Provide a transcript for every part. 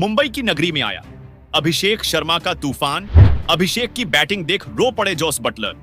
मुंबई की नगरी में आया। अभिषेक शर्मा का तूफान, अभिषेक की बैटिंग देख रो पड़े जॉस बटलर।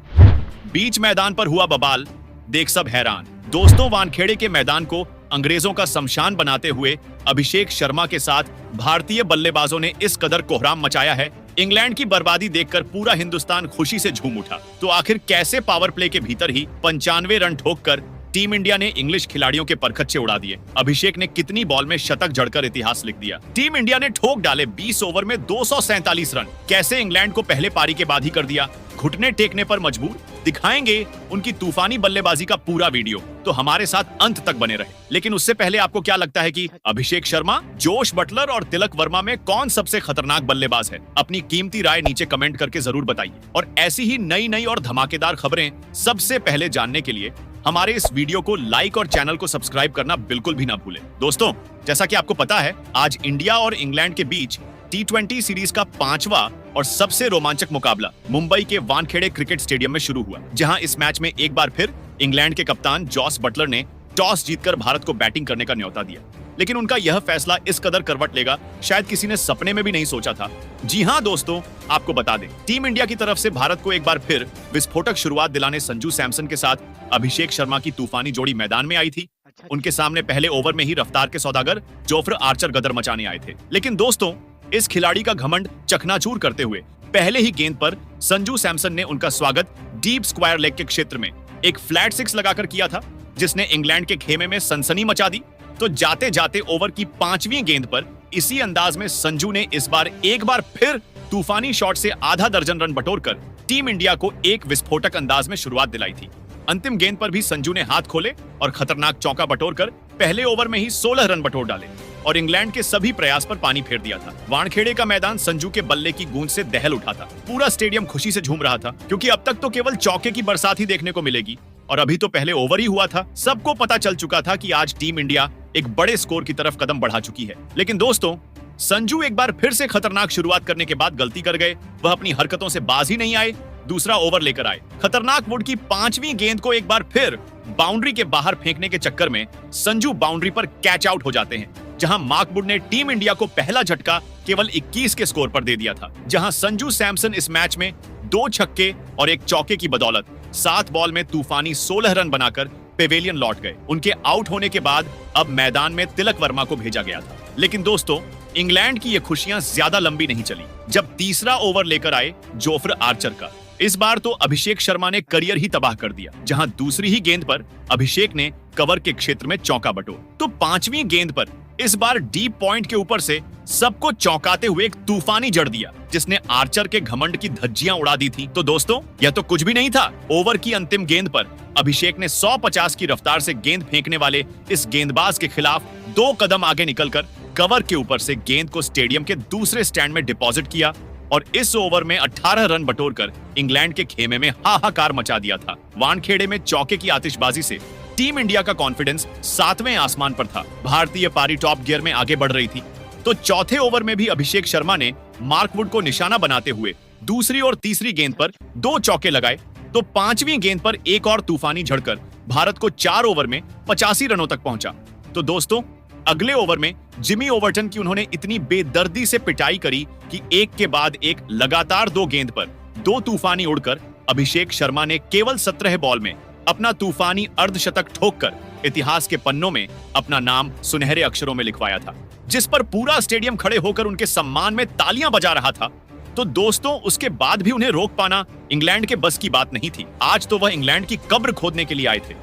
बीच मैदान पर हुआ बवाल, देख सब हैरान। दोस्तों, वानखेड़े के मैदान को अंग्रेजों का शमशान बनाते हुए अभिषेक शर्मा के साथ भारतीय बल्लेबाजों ने इस कदर कोहराम मचाया है, इंग्लैंड की बर्बादी देखकर पूरा हिंदुस्तान खुशी से झूम उठा। तो आखिर कैसे पावर प्ले के भीतर ही 95 रन ठोककर टीम इंडिया ने इंग्लिश खिलाड़ियों के परखच्चे उड़ा दिए? अभिषेक ने कितनी बॉल में शतक जड़कर इतिहास लिख दिया? टीम इंडिया ने ठोक डाले 20 ओवर में 247 रन। कैसे इंग्लैंड को पहले पारी के बाद ही कर दिया? घुटने टेकने पर मजबूर? दिखाएंगे उनकी तूफानी बल्लेबाजी का पूरा वीडियो, तो हमारे साथ अंत तक बने रहे। लेकिन उससे पहले आपको क्या लगता है कि अभिषेक शर्मा, जोश बटलर और तिलक वर्मा में कौन सबसे खतरनाक बल्लेबाज है? अपनी कीमती राय नीचे कमेंट करके जरूर बताइए। और ऐसी ही नई नई और धमाकेदार खबरें सबसे पहले जानने के लिए हमारे इस वीडियो को लाइक और चैनल को सब्सक्राइब करना बिल्कुल भी ना भूलें। दोस्तों, जैसा कि आपको पता है, आज इंडिया और इंग्लैंड के बीच T20 सीरीज का 5वां और सबसे रोमांचक मुकाबला मुंबई के वानखेड़े क्रिकेट स्टेडियम में शुरू हुआ, जहां इस मैच में एक बार फिर इंग्लैंड के कप्तान जॉस बटलर ने टॉस जीतकर भारत को बैटिंग करने का न्योता दिया। लेकिन उनका यह फैसला इस कदर करवट लेगा, शायद किसी ने सपने में भी नहीं सोचा था। जी हां दोस्तों, आपको बता दें, टीम इंडिया की तरफ से भारत को एक बार फिर विस्फोटक शुरुआत दिलाने संजू सैमसन के साथ अभिषेक शर्मा की तूफानी जोड़ी मैदान में आई थी। उनके सामने पहले ओवर में ही रफ्तार के सौदागर जोफ्रा आर्चर गदर मचाने आए थे। लेकिन दोस्तों, इस खिलाड़ी का घमंड चकनाचूर करते हुए पहले ही गेंद पर संजू सैमसन ने उनका स्वागत डीप स्क्वायर लेग के क्षेत्र में एक फ्लैट सिक्स लगाकर किया था, जिसने इंग्लैंड के खेमे में सनसनी मचा दी। तो जाते जाते ओवर की 5वीं गेंद पर इसी अंदाज में संजू ने इस बार एक बार फिर तूफानी शॉट से आधा दर्जन रन बटोरकर टीम इंडिया को एक विस्फोटक अंदाज में शुरुआत दिलाई थी। अंतिम गेंद पर भी संजू ने हाथ खोले और खतरनाक चौका बटोरकर पहले ओवर में ही 16 रन बटोर डाले और इंग्लैंड के सभी प्रयास पर पानी फेर दिया था। वानखेड़े का मैदान संजू के बल्ले की गूंज से दहल उठा था। पूरा स्टेडियम खुशी से झूम रहा था, क्योंकि अब तक तो केवल चौके की बरसात ही देखने को मिलेगी और अभी तो पहले ओवर ही हुआ था। सबको पता चल चुका था कि आज टीम इंडिया एक बड़े स्कोर की तरफ कदम बढ़ा चुकी है। लेकिन दोस्तों, संजू एक बार फिर से खतरनाक शुरुआत करने के बाद गलती कर गए। वह अपनी हरकतों से बाज ही नहीं आए, दूसरा ओवर लेकर आए। खतरनाक वुड की 5वीं गेंद को एक बार फिर बाउंड्री के बाहर फेंकने के चक्कर में संजू बाउंड्री पर कैच आउट हो जाते हैं, जहां मार्क वुड ने टीम इंडिया को पहला झटका केवल 21 के स्कोर पर दे दिया था। जहां संजू सैमसन इस मैच में 2 छक्के और 1 चौके की बदौलत 7 बॉल में तूफानी 16 रन बनाकर पेवेलियन लौट गए। उनके आउट होने के बाद अब मैदान में तिलक वर्मा को भेजा गया था। लेकिन दोस्तों, इंग्लैंड की ये खुशियां ज्यादा लंबी नहीं चली, जब तीसरा ओवर लेकर आए जोफ्रा आर्चर का। इस बार तो अभिषेक शर्मा ने करियर ही तबाह कर दिया, जहां दूसरी ही गेंद पर अभिषेक ने कवर के क्षेत्र में चौका बटोर। तो 5वीं गेंद पर इस बार डीप पॉइंट के ऊपर से सबको चौंकाते हुए एक तूफानी जड़ दिया, जिसने आर्चर के घमंड की धज्जियां उड़ा दी थी। तो दोस्तों, यह तो कुछ भी नहीं था। ओवर की अंतिम गेंद पर अभिषेक ने 150 की रफ्तार से गेंद फेंकने वाले इस गेंदबाज के खिलाफ 2 कदम आगे निकलकर कवर के ऊपर से गेंद को स्टेडियम के दूसरे स्टैंड में डिपॉजिट किया और इस ओवर में 18 रन बटोरकर इंग्लैंड के खेमे में हाहाकार मचा दिया था। वानखेड़े में चौके की आतिशबाजी से टीम इंडिया का कॉन्फिडेंस 7वें आसमान पर था। भारतीय पारी टॉप गियर में आगे बढ़ रही थी। तो चौथे ओवर में भी अभिषेक शर्मा ने मार्क वुड को निशाना बनाते हुए दूसरी और तीसरी गेंद पर 2 चौके लगाए। तो 5वीं गेंद पर एक और तूफानी झड़कर भारत को 4 ओवर में 85 रनों तक पहुंचा। तो दोस्तों, अगले ओवर में जिमी ओवर्टन की उन्होंने इतनी बेदर्दी से पिटाई करी कि एक के बाद एक लगातार 2 गेंद पर 2 तूफानी उड़कर अभिषेक शर्मा ने केवल 17 बॉल में अपना तूफानी अर्धशतक ठोककर इतिहास के पन्नों में अपना नाम सुनहरे अक्षरों में लिखवाया था, जिस पर पूरा स्टेडियम खड़े होकर उनके सम्मान में तालियां बजा रहा था। तो दोस्तों, उसके बाद भी उन्हें रोक पाना इंग्लैंड के बस की बात नहीं थी। आज तो वह इंग्लैंड की कब्र खोदने के लिए आए थे।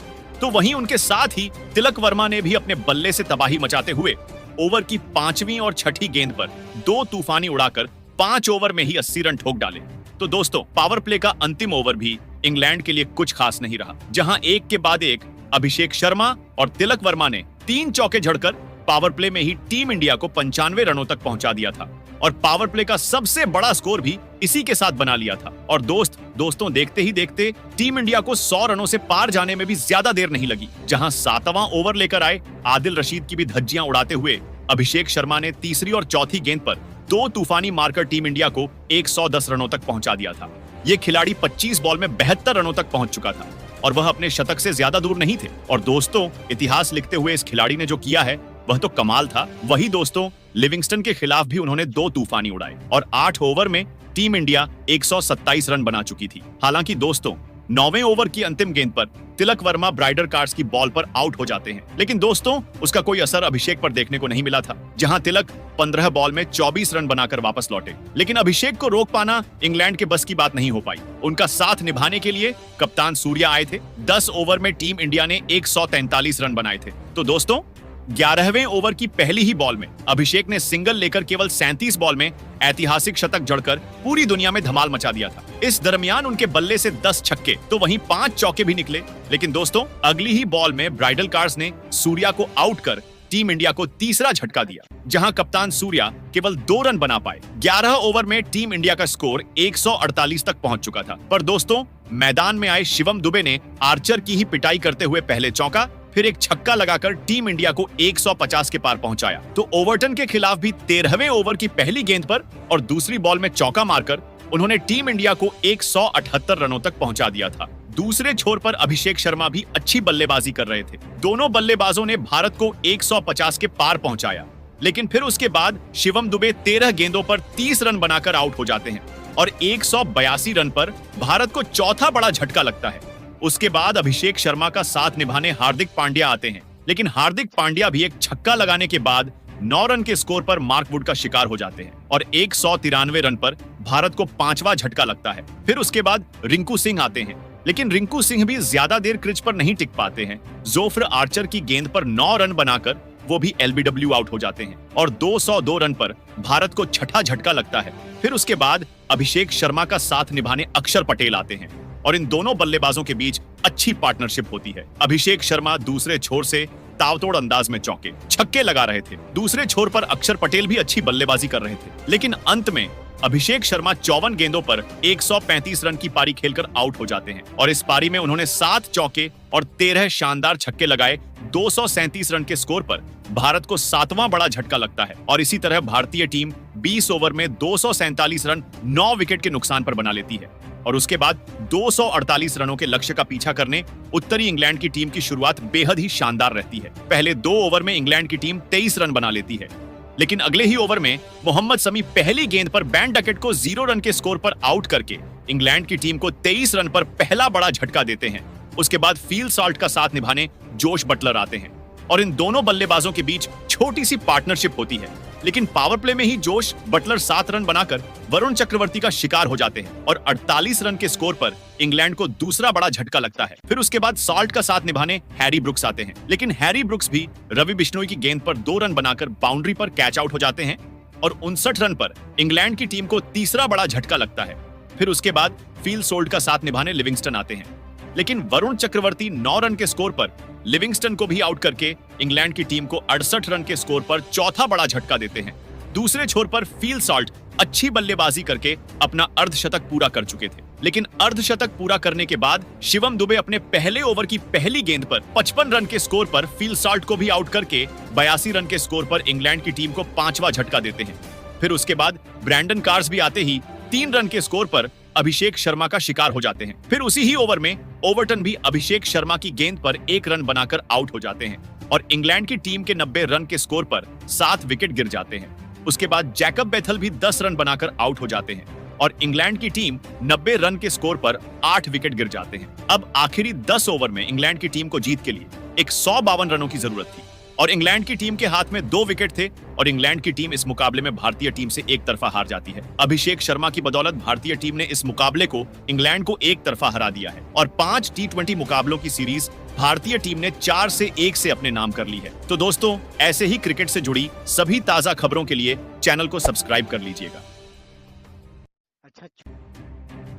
तो वहीं उनके साथ ही तिलक वर्मा ने भी अपने बल्ले से तबाही मचाते हुए ओवर की 5वीं और 6ठी गेंद पर 2 तूफानी उड़ाकर 5 ओवर में ही 80 रन ठोक डाले। तो दोस्तों, पावर प्ले का अंतिम ओवर भी इंग्लैंड के लिए कुछ खास नहीं रहा, जहां एक के बाद एक अभिषेक शर्मा और तिलक वर्मा ने 3 चौके झड़कर पावर प्ले में ही टीम इंडिया को 95 रनों तक पहुंचा दिया था और पावर प्ले का सबसे बड़ा स्कोर भी इसी के साथ बना लिया था। और दोस्तों देखते ही देखते टीम इंडिया को 100 रनों से पार जाने में भी ज्यादा देर नहीं लगी, जहां 7वां ओवर लेकर आए आदिल रशीद की भी धज्जियां उड़ाते हुए अभिषेक शर्मा ने तीसरी और चौथी गेंद पर 2 तूफानी मारकर टीम इंडिया को 110 रनों तक पहुंचा दिया था। ये खिलाड़ी 25 बॉल में 72 रनों तक पहुंच चुका था और वह अपने शतक से ज्यादा दूर नहीं थे। और दोस्तों, इतिहास लिखते हुए इस खिलाड़ी ने जो किया है वह तो कमाल था। वही दोस्तों, लिविंगस्टन के खिलाफ भी उन्होंने 2 तूफानी उड़ाए और 8 ओवर में टीम इंडिया 127 रन बना चुकी थी। हालांकि दोस्तों 9वें ओवर की अंतिम गेंद पर तिलक वर्मा ब्राइडर कार्ड्स की बॉल पर आउट हो जाते हैं, लेकिन दोस्तों उसका कोई असर अभिषेक पर देखने को नहीं मिला था, जहां तिलक 15 बॉल में 24 रन बनाकर वापस लौटे। लेकिन अभिषेक को रोक पाना इंग्लैंड के बस की बात नहीं हो पाई। उनका साथ निभाने के लिए कप्तान सूर्या आए थे। 10 ओवर में टीम इंडिया ने 143 रन बनाए थे। तो दोस्तों 11वें ओवर की पहली ही बॉल में अभिषेक ने सिंगल लेकर केवल 37 बॉल में ऐतिहासिक शतक जड़कर पूरी दुनिया में धमाल मचा दिया था। इस दरमियान उनके बल्ले से 10 छक्के तो वहीं 5 चौके भी निकले। लेकिन दोस्तों अगली ही बॉल में ब्राइडल कार्ड्स ने सूर्या को आउट कर टीम इंडिया को तीसरा झटका दिया, जहां कप्तान सूर्या केवल 2 रन बना पाए। 11 ओवर में टीम इंडिया का स्कोर 148 तक पहुंच चुका था। पर दोस्तों मैदान में आए शिवम दुबे ने आर्चर की ही पिटाई करते हुए पहले चौका फिर एक छक्का लगाकर टीम इंडिया को 150 के पार पहुंचाया। तो ओवर्टन के खिलाफ भी 13वें ओवर की पहली गेंद पर और दूसरी बॉल में चौका मारकर उन्होंने टीम इंडिया को 178 रनों तक पहुंचा दिया था। दूसरे छोर पर अभिषेक शर्मा भी अच्छी बल्लेबाजी कर रहे थे। दोनों बल्लेबाजों ने भारत को 150 के पार पहुंचाया, लेकिन फिर उसके बाद शिवम दुबे 13 गेंदों पर 30 रन बनाकर आउट हो जाते हैं और 182 रन पर भारत को चौथा बड़ा झटका लगता है। उसके बाद अभिषेक शर्मा का साथ निभाने हार्दिक पांड्या आते हैं, लेकिन हार्दिक पांड्या भी एक छक्का लगाने के बाद 9 रन के स्कोर पर मार्क वुड का शिकार हो जाते हैं और 193 रन पर भारत को 5वां झटका लगता है। फिर उसके बाद रिंकू सिंह आते हैं, लेकिन रिंकू सिंह भी ज्यादा देर क्रिच पर नहीं टिक पाते हैं। जोफ्र आर्चर की गेंद पर 9 रन बनाकर वो भी एलबीडब्ल्यू आउट हो जाते हैं और 202 रन पर भारत को छठा झटका लगता है। फिर उसके बाद अभिषेक शर्मा का साथ निभाने अक्षर पटेल आते हैं और इन दोनों बल्लेबाजों के बीच अच्छी पार्टनरशिप होती है। अभिषेक शर्मा दूसरे छोर से ताबड़तोड़ अंदाज में चौके छक्के लगा रहे थे। दूसरे छोर पर अक्षर पटेल भी अच्छी बल्लेबाजी कर रहे थे, लेकिन अंत में अभिषेक शर्मा 54 गेंदों पर 135 रन की पारी खेलकर आउट हो जाते हैं और इस पारी में उन्होंने 7 चौके और 13 शानदार छक्के लगाए। 237 रन के स्कोर पर भारत को 7वां बड़ा झटका लगता है और इसी तरह भारतीय टीम 20 ओवर में 247 रन 9 विकेट के नुकसान पर बना लेती है और उसके बाद 248 रनों के लक्ष्य का पीछा करने उत्तरी इंग्लैंड की टीम की शुरुआत बेहद ही शानदार रहती है। पहले 2 ओवर में इंग्लैंड की टीम 23 रन बना लेती है, लेकिन अगले ही ओवर में मोहम्मद शमी पहली गेंद पर बैन डकेट को 0 रन के स्कोर पर आउट करके इंग्लैंड की टीम को 23 रन पर पहला बड़ा झटका देते हैं। उसके बाद फील्ड सॉल्ट का साथ निभाने जोश बटलर आते हैं और इन दोनों बल्लेबाजों के बीच छोटी सी पार्टनरशिप होती है, लेकिन पावर प्ले में ही जोश बटलर 7 रन बनाकर वरुण चक्रवर्ती का शिकार हो जाते हैं और 48 रन के स्कोर पर इंग्लैंड को दूसरा बड़ा झटका लगता है। फिर उसके बाद सॉल्ट का साथ निभाने हैरी ब्रुक्स आते हैं, लेकिन हैरी ब्रुक्स भी रवि बिश्नोई की गेंद पर 2 रन बनाकर बाउंड्री पर कैच आउट हो जाते हैं और 59 रन पर इंग्लैंड की टीम को तीसरा बड़ा झटका लगता है। फिर उसके बाद फील्ड सोल्ट का साथ निभाने लिविंगस्टन आते हैं, लेकिन वरुण चक्रवर्ती 9 रन के स्कोर पर लिविंगस्टन को भी आउट करके इंग्लैंड की टीम को 68 रन के स्कोर पर चौथा बड़ा झटका देते हैं। दूसरे छोर पर फील्ड सॉल्ट अच्छी बल्लेबाजी करके अपना अर्धशतक पूरा कर चुके थे, लेकिन अर्धशतक पूरा करने के बाद शिवम दुबे अपने पहले ओवर की पहली गेंद पर 55 रन के स्कोर पर फील्ड सॉल्ट को भी आउट करके 82 रन के स्कोर पर इंग्लैंड की टीम को 5वां झटका देते हैं। फिर उसके बाद ब्रैंडन कार्स भी आते ही 3 रन के स्कोर पर अभिषेक शर्मा का शिकार हो जाते हैं। फिर उसी ही ओवर में ओवर्टन भी अभिषेक शर्मा की गेंद पर 1 रन बनाकर आउट हो जाते हैं और इंग्लैंड की टीम के 90 रन के स्कोर पर 7 विकेट गिर जाते हैं। उसके बाद जैकब बेथल भी 10 रन बनाकर आउट हो जाते हैं और इंग्लैंड की टीम 90 रन के स्कोर पर 8 विकेट गिर जाते हैं। अब आखिरी 10 ओवर में इंग्लैंड की टीम को जीत के लिए 152 रनों की जरूरत थी और इंग्लैंड की टीम के हाथ में 2 विकेट थे और इंग्लैंड की टीम इस मुकाबले में भारतीय टीम से एक तरफा हार जाती है। अभिषेक शर्मा की बदौलत भारतीय टीम ने इस मुकाबले को इंग्लैंड को एक तरफा हरा दिया है और 5 T20 मुकाबलों की सीरीज भारतीय टीम ने 4-1 से अपने नाम कर ली है। तो दोस्तों ऐसे ही क्रिकेट से जुड़ी सभी ताजा खबरों के लिए चैनल को सब्सक्राइब कर लीजिएगा।